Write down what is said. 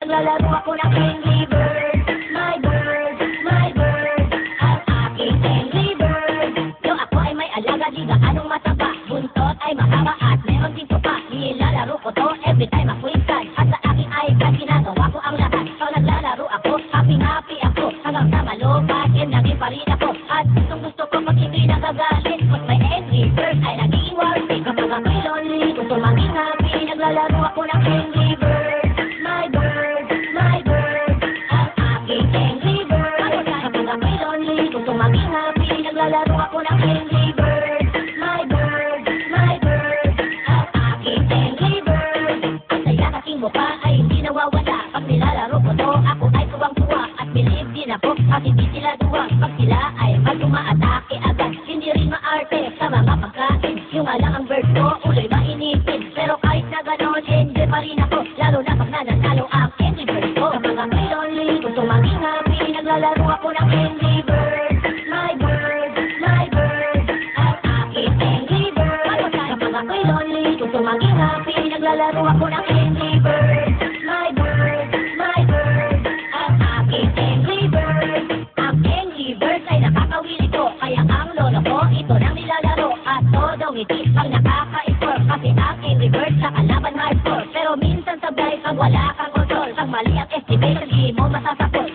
Naglalaro ako ng Angry Bird. My bird, my bird, ang aking Angry Bird. Yung ako ay may alaga, di gaanong mataba. Buntot ay mahaba at meron din tupa. Nilalaro ko to every time ako'y sad. At sa aking iPad, ginagawa ko ang lahat. Pag naglalaro ako, happy-happy ako. Hanggang sa malobat, naging pa rin ako. At gusto ko pag hindi nagagalit. Pag may Angry Bird ay nagiging worthy. Kapag ako'y lonely, gusto maging happy. Naglalaro ako ng Angry Bird. My bird, my bird, ang aking Angry Bird. Kapag ako'y lonely, gusto maging happy. Naglalaro ako ng Angry Bird. My bird, my bird, ang aking Angry Bird. Ang saya kasing mukha ay hindi nawawala. Pag nilalaro ko to, ako ay tuwang-tuwa. At believe din ako, at hindi sila duwag. Pag sila ay mag-umaatake agad. Hindi rin maarte sa mga pagkain. Yung alang ang bird ko, uloy mainipin. Pero kahit na gano'n, hindi pa rin ako. Lalo na pag nananalo ang Angry Bird ko. Kapag ako'y lonely, gusto maging happy. Naglalaro ako ng Angry Bird. My bird, my bird, ang aking Angry Bird. Kapag ako'y lonely, gusto maging happy. Naglalaro ako ng Angry Bird. My bird, my bird, ang aking Angry Bird. Ang Angry Bird ay nakakawili ko. Kaya ang lolo ko, ito nang nilalaro. At todo ngiti pag nakaka-score. Kasi ang Angry Bird sa kalaban ma-score. Pero minsan sabay pag wala kang control. Pag mali ang estimation, di mo masasapot.